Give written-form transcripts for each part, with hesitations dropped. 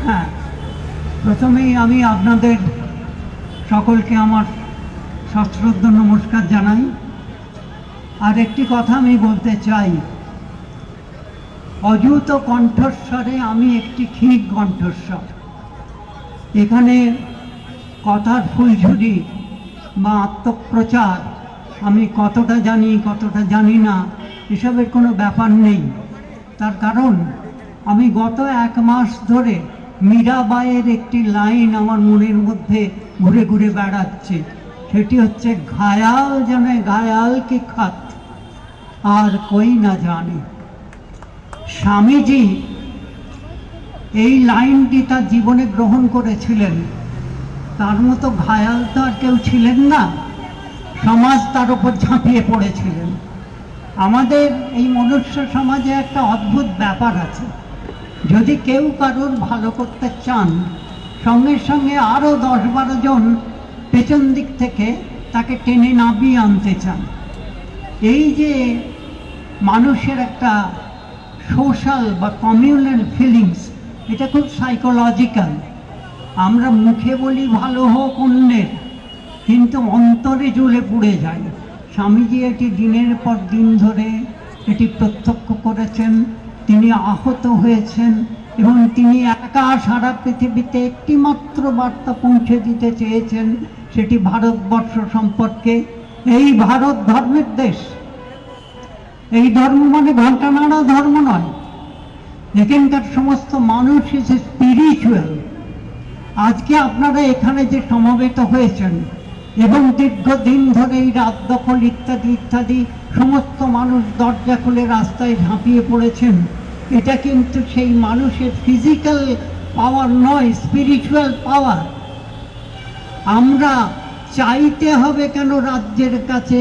হ্যাঁ, প্রথমেই আমি আপনাদের সকলকে আমার সশ্রদ্ধ নমস্কার জানাই। আর একটি কথা আমি বলতে চাই, অযুত কণ্ঠস্বরে আমি একটি ক্ষীণ কণ্ঠস্বর। এখানে কথার ফুলঝুরি বা আত্মপ্রচার আমি কতটা জানি কতটা জানি না এসবের কোনো ব্যাপার নেই। তার কারণ আমি গত 1 মাস ধরে মীরাবাইয়ের একটি লাইন আমার মনের মধ্যে ঘুরে ঘুরে বেড়াচ্ছে, সেটি হচ্ছে ঘায়াল জানে ঘায়াল কি খাত আর কই না জানে। স্বামীজি এই লাইনটি তার জীবনে গ্রহণ করেছিলেন। তার মতো ঘায়াল তো আর কেউ ছিলেন না, সমাজ তার উপর ঝাঁপিয়ে পড়েছিলেন। আমাদের এই মনুষ্য সমাজে একটা অদ্ভুত ব্যাপার আছে, যদি কেউ কারোর ভালো করতে চান সঙ্গে সঙ্গে আরও 10-12 জন পেছন দিক থেকে তাকে টেনে নামিয়ে আনতে চান। এই যে মানুষের একটা সোশ্যাল বা কমিউনাল ফিলিংস, এটা খুব সাইকোলজিক্যাল। আমরা মুখে বলি ভালো হোক অন্যের, কিন্তু অন্তরে জ্বলে পুড়ে যায়। স্বামীজি এটি দিনের পর দিন ধরে এটি প্রত্যক্ষ করেছেন, তিনি আহত হয়েছেন এবং তিনি একা সারা পৃথিবীতে একটিমাত্র বার্তা পৌঁছে দিতে চেয়েছেন, সেটি ভারতবর্ষ সম্পর্কে। এই ভারত ধর্মের দেশ। এই ধর্ম মানে ঘণ্টা নাড়া ধর্ম নয়, এখানকার সমস্ত মানুষ ইজ স্পিরিচুয়াল। আজকে আপনারা এখানে যে সমবেত হয়েছেন এবং দীর্ঘদিন ধরে এই রাত দখল ইত্যাদি ইত্যাদি সমস্ত মানুষ দরজা খুলে রাস্তায় ঝাঁপিয়ে পড়েছেন, এটা কিন্তু সেই মানুষের ফিজিক্যাল পাওয়ার নয়, স্পিরিচুয়াল পাওয়ার। আমরা চাইতে হবে কেন রাজ্যের কাছে,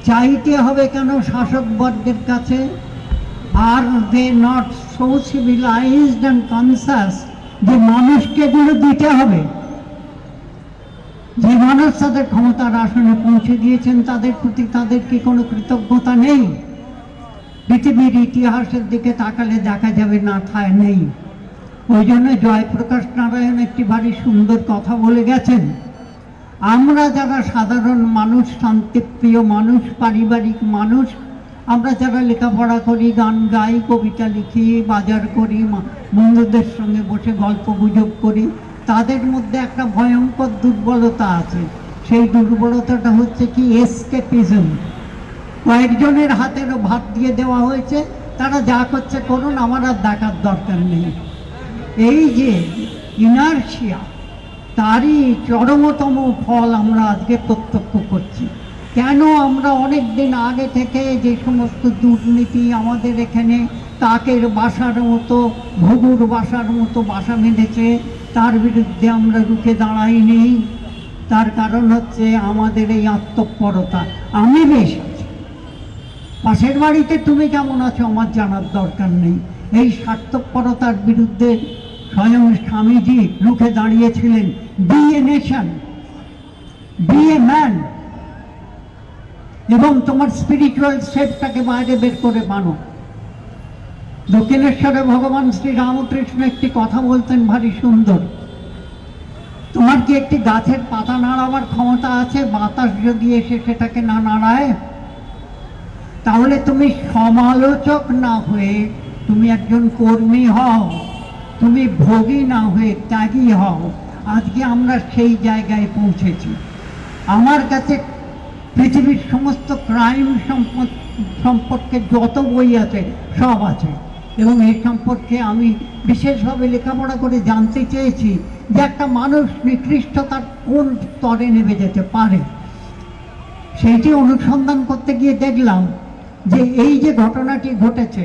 চাইতে হবে কেন শাসকবর্গের কাছে? আর they not so civilized and conscious যে মানুষকে এগুলো দিতে হবে? যে মানুষ তাদের ক্ষমতার আসনে পৌঁছে দিয়েছেন তাদের প্রতি তাদের কি কোনো কৃতজ্ঞতা নেই? পৃথিবীর ইতিহাসের দিকে তাকালে দেখা যাবে না ঠায় নেই। ওই জন্য জয়প্রকাশ নারায়ণ একটি ভারী সুন্দর কথা বলে গেছেন, আমরা যারা সাধারণ মানুষ, শান্তিপ্রিয় মানুষ, পারিবারিক মানুষ, আমরা যারা লেখাপড়া করি, গান গাই, কবিতা লিখি, বাজার করি, বন্ধুদের সঙ্গে বসে গল্প গুজব করি, তাদের মধ্যে একটা ভয়ঙ্কর দুর্বলতা আছে। সেই দুর্বলতাটা হচ্ছে কি? এসকেপিজম। কয়েকজনের হাতেরও ভাত দিয়ে দেওয়া হয়েছে, তারা যা করছে করুন, আমার আর দেখার দরকার নেই। এই যে ইনার্শিয়া, তারই চরমতম ফল আমরা আজকে প্রত্যক্ষ করছি। কেন আমরা অনেক দিন আগে থেকে যে সমস্ত দুর্নীতি আমাদের এখানে কাকের বাসার মতো, ঘুঘুর বাসার মতো বাসা বেঁধেছে, তার বিরুদ্ধে আমরা রুখে দাঁড়াইনি? তার কারণ হচ্ছে আমাদের এই আত্মপরতা। আমি বেশ আছি, পাশের বাড়িতে তুমি কেমন আছো আমার জানার দরকার নেই। এই স্বার্থপরতার বিরুদ্ধে স্বয়ং স্বামীজি রুখে দাঁড়িয়েছিলেন। Be a nation, be a man, এবং তোমার স্পিরিচুয়াল সেফটাকে বাইরে বের করে বানো। দক্ষিণেশ্বরে ভগবান শ্রী রামকৃষ্ণ একটি কথা বলতেন ভারী সুন্দর, তোমার কি একটি গাছের পাতা নাড়াবার ক্ষমতা আছে? বাতাস যদি এসে সেটাকে না নাড়ায়, তাহলে তুমি সমালোচক না হয়ে তুমি একজন কর্মী হও, তুমি ভোগী না হয়ে ত্যাগী হও। আজকে আমরা সেই জায়গায় পৌঁছেছি। আমার কাছে পৃথিবীর সমস্ত ক্রাইম সম্পর্কে যত বই আছে সব আছে, এবং এই সম্পর্কে আমি বিশেষভাবে লেখাপড়া করে জানতে চেয়েছি যে একটা মানুষ নিকৃষ্টতার কোন স্তরে নেমে যেতে পারে। সেইটি অনুসন্ধান করতে গিয়ে দেখলাম যে এই যে ঘটনাটি ঘটেছে,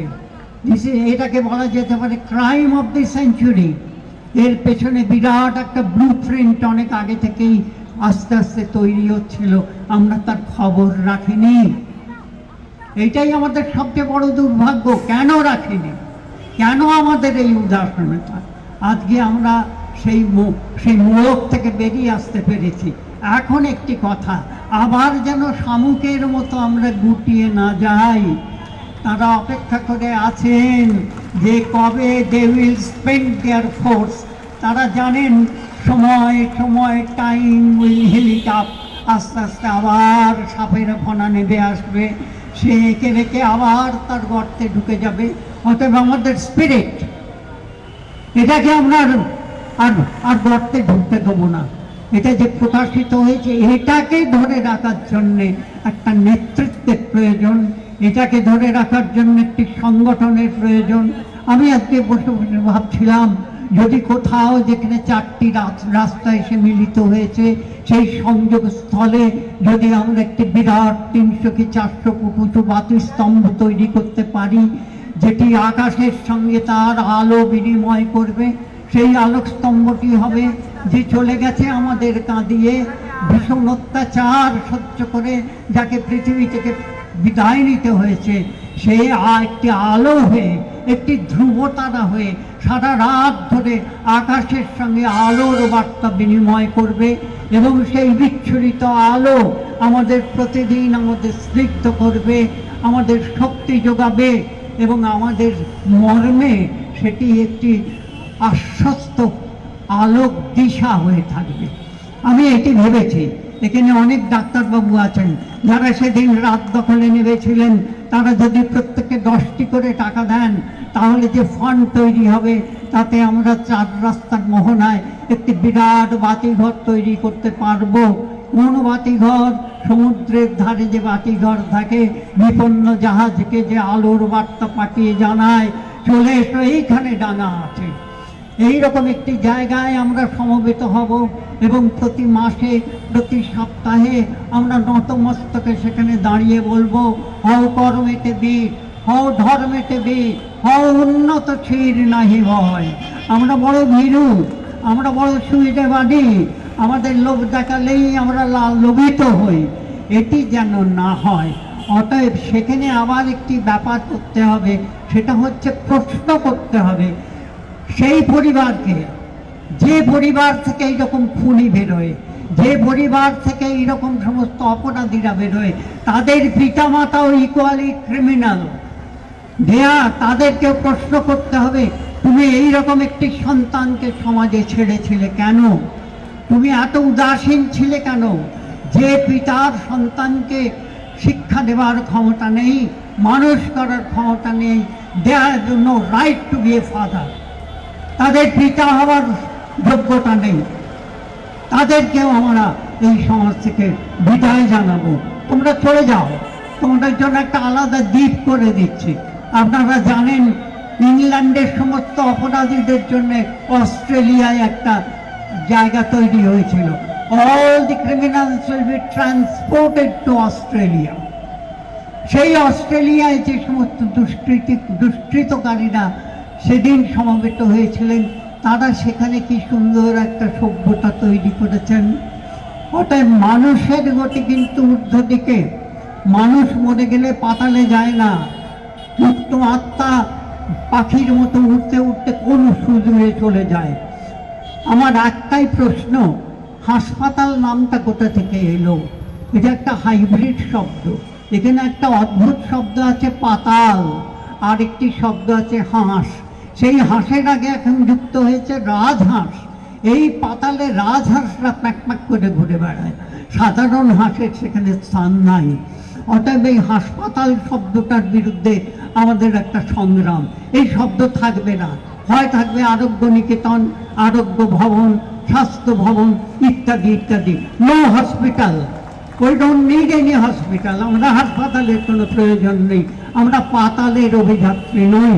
এটাকে বলা যেতে পারে ক্রাইম অফ দি সেঞ্চুরি। এর পেছনে বিরাট একটা ব্লু প্রিন্ট অনেক আগে থেকেই আস্তে আস্তে তৈরি হচ্ছিল, আমরা তার খবর রাখিনি। এইটাই আমাদের সবচেয়ে বড় দুর্ভাগ্য। কেন রাখিনি? কেন আমাদের এই উদাসীনতা? আজকে আমরা সেই মোড়ক থেকে বেরিয়ে আসতে পেরেছি। এখন একটি কথা, আবার যেন শামুকের মতো আমরা গুটিয়ে না যাই। তারা অপেক্ষা করে আছেন যে কবে they will spend their force. তারা জানেন সময় সময় time will heal it up, আস্তে আস্তে আবার সাপের ফনা নেমে আসবে, সে এঁকে রেখে আবার তার গর্তে ঢুকে যাবে। অতএব আমাদের স্পিরিট, এটাকে আমরা আর আর গর্তে ঢুকতে দেবো না। এটা যে প্রকাশিত হয়েছে এটাকে ধরে রাখার জন্যে একটা নেতৃত্বের প্রয়োজন, এটাকে ধরে রাখার জন্য একটি সংগঠনের প্রয়োজন। আমি আজকে বসে বসে ভাবছিলাম, যদি কোথাও যেখানে চারটি রাস্তা এসে মিলিত হয়েছে সেই সংযোগ স্থলে যদি আমরা একটি বিরাট 300 কি 400 ফুট উঁচু বাতি স্তম্ভ তৈরি করতে পারি, যেটি আকাশের সঙ্গে তার আলো বিনিময় করবে, সেই আলোক স্তম্ভটি হবে যে চলে গেছে আমাদের কাঁদিয়ে, ভীষণ অত্যাচার সহ্য করে যাকে পৃথিবী থেকে বিদায় নিতে হয়েছে, সে একটি আলো হয়ে, একটি ধ্রুবতারা হয়ে সারা রাত ধরে আকাশের সঙ্গে আলোর বার্তা বিনিময় করবে এবং সেই বিচ্ছুরিত আলো আমাদের প্রতিদিন আমাদের স্নিগ্ধ করবে, আমাদের শক্তি যোগাবে এবং আমাদের মর্মে সেটি একটি আশ্বস্ত আলোক দিশা হয়ে থাকবে। আমি এটি ভেবেছি। এখানে অনেক ডাক্তারবাবু আছেন যারা সেদিন রাত দখলে নেমেছিলেন, তারা যদি প্রত্যেকে 10টি করে টাকা দেন তাহলে যে ফান্ড তৈরি হবে তাতে আমরা 4 রাস্তার মোহনায় একটি বিরাট বাতিঘর তৈরি করতে পারবো। কোন বাতিঘর? সমুদ্রের ধারে যে বাতিঘর থাকে, বিপন্ন জাহাজকে যে আলোর বার্তা পাঠিয়ে জানায় চলে এসো এইখানে ডাঙা আছে। এইরকম একটি জায়গায় আমরা সমবেত হব এবং প্রতি মাসে প্রতি সপ্তাহে আমরা নতমস্তকে সেখানে দাঁড়িয়ে বলবো, হও কর্মেতে বীর, হও ধর্মেতে বীর, হও উন্নত ছির নাহি ভয়। আমরা বড় ভীরু, আমরা বড় সুবিধাবাদী, আমাদের লোভ দেখালেই আমরা লোভিত হই, এটি যেন না হয়। অতএব সেখানে আবার একটি ব্যাপার করতে হবে, সেটা হচ্ছে প্রশ্ন করতে হবে সেই পরিবারকে, যে পরিবার থেকে এইরকম খুনি বেরোয়, যে পরিবার থেকে এইরকম সমস্ত অপরাধীরা বেরোয়, তাদের পিতামাতাও ইকুয়ালি ক্রিমিনাল। তাদেরকে প্রশ্ন করতে হবে, তুমি এইরকম একটি সন্তানকে সমাজে ছেড়েছিলে কেন? তুমি এত উদাসীন ছিলে কেন? যে পিতার সন্তানকে শিক্ষা দেওয়ার ক্ষমতা নেই, মানুষ করার ক্ষমতা নেই, they have no right to be a father, তাদের পিতা হওয়ার যোগ্যতা নেই, তাদেরকেও আমরা এই সমাজ থেকে বিদায় জানাবো। তোমরা চলে যাও, তোমাদের জন্য একটা আলাদা দ্বীপ করে দিচ্ছি। আপনারা জানেন ইংল্যান্ডের সমস্ত অপরাধীদের জন্য অস্ট্রেলিয়ায় একটা জায়গা তৈরি হয়েছিল। All the criminals will be transported to Australia. সেই অস্ট্রেলিয়ায় যে সমস্ত দুষ্কৃতকারীরা সেদিন সমবেত হয়েছিলেন, তারা সেখানে কি সুন্দর একটা সভ্যতা তৈরি করেছেন। অতএব মানুষের গতি কিন্তু ঊর্ধ্ব দিকে। মানুষ মরে গেলে পাতালে যায় না, মুক্ত আত্মা পাখির মতো উঠতে উঠতে কোন সুদূরে চলে যায়। আমার একটাই প্রশ্ন, হাসপাতাল নামটা কোথা থেকে এলো? এটা একটা হাইব্রিড শব্দ। এখানে একটা অদ্ভুত শব্দ আছে পাতাল, আর একটি শব্দ আছে হাঁস। সেই হাঁসের আগে এখন যুক্ত হয়েছে রাজহাঁস। এই পাতালে রাজহাঁসরা প্যাক প্যাক করে ঘুরে বেড়ায়, সাধারণ হাঁসের সেখানে স্থান নাই। অতএব এই হাসপাতাল শব্দটার বিরুদ্ধে আমাদের একটা সংগ্রাম। এই শব্দ থাকবে না, হয় থাকবে আরোগ্য নিকেতন, আরোগ্য ভবন, স্বাস্থ্য ভবন ইত্যাদি ইত্যাদি। No hospital, we don't need any hospital. আমরা হাসপাতালের কোনো প্রয়োজন নেই, আমরা পাতালের অভিযাত্রী নই,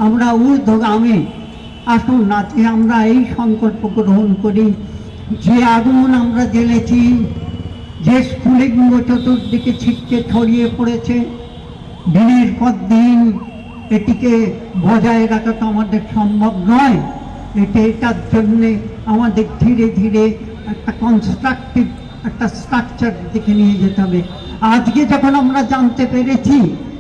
আমরা ঊর্ধ্বগামী। আসুন আজকে আমরা এই সংকল্প গ্রহণ করি, যে আগুন আমরা জ্বেলেছি, যে স্ফুলিঙ্গ চতুর্দিকে ছিটকে ছড়িয়ে পড়েছে, দিনের পর দিন এটিকে বজায় রাখা তো আমাদের সম্ভব নয়। এটার জন্যে আমাদের ধীরে ধীরে একটা কনস্ট্রাকটিভ একটা স্ট্রাকচার দিকে নিয়ে যেতে হবে। আজকে যখন আমরা জানতে পেরেছি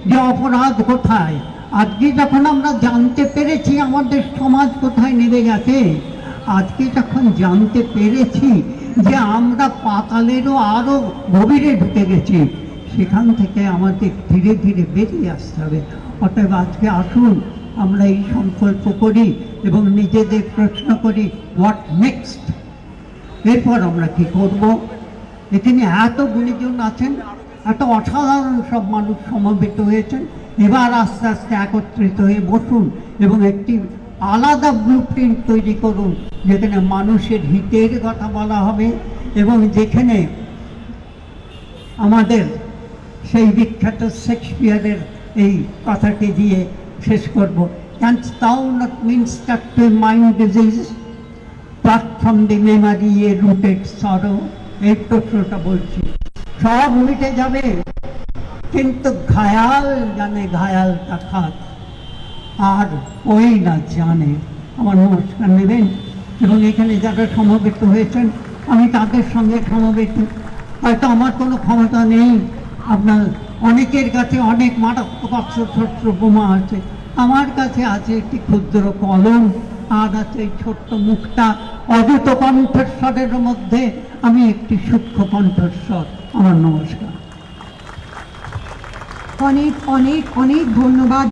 যে অপরাধ কোথায়, আজকে যখন আমরা জানতে পেরেছি আমাদের সমাজ কোথায় নেমে গেছে, আজকে যখন জানতে পেরেছি যে আমরা পাতালেরও আরো গভীরে ঢুকে গেছি, সেখান থেকে আমাদের ধীরে ধীরে বেরিয়ে আসতে হবে। অতএব আজকে আসুন আমরা এই সংকল্প করি এবং নিজেদের প্রশ্ন করি হোয়াট নেক্সট, এরপর আমরা কি করব। এখানে এত গুণীজন আছেন, এত অসাধারণ সব মানুষ সমবেত হয়েছেন। এবার আস্তে আস্তে একত্রিত হয়ে বসুন এবং একটি আলাদা ব্লুপ্রিন্ট তৈরি করুন, যেখানে মানুষের হিতের কথা বলা হবে এবং যেখানে আমাদের সেই বিখ্যাত শেক্সপিয়ারের এই কথাটি দিয়ে শেষ করব, ক্যানস্ট thou not minister to mind disease, but from the memory a rooted sorrow। এই প্রশ্নটা বলছি, সব মিটে যাবে কিন্তু ঘায়াল জানে ঘায়ালটা খাত, আর ওই না জানে। আমার নমস্কার নেবেন এবং এখানে যারা সমবেত হয়েছেন আমি তাদের সঙ্গে সমবেত। হয়তো আমার কোনো ক্ষমতা নেই, আপনার অনেকের কাছে অনেক মারাত্মক অস্ত্র বোমা আছে, আমার কাছে আছে একটি ক্ষুদ্র কলম আর আছে এই ছোট্ট মুখটা। অদ্ভুত কণ্ঠস্বরের মধ্যে আমি একটি সূক্ষ্ম কণ্ঠস্বর। আমার নমস্কার। অনেক অনেক অনেক ধন্যবাদ।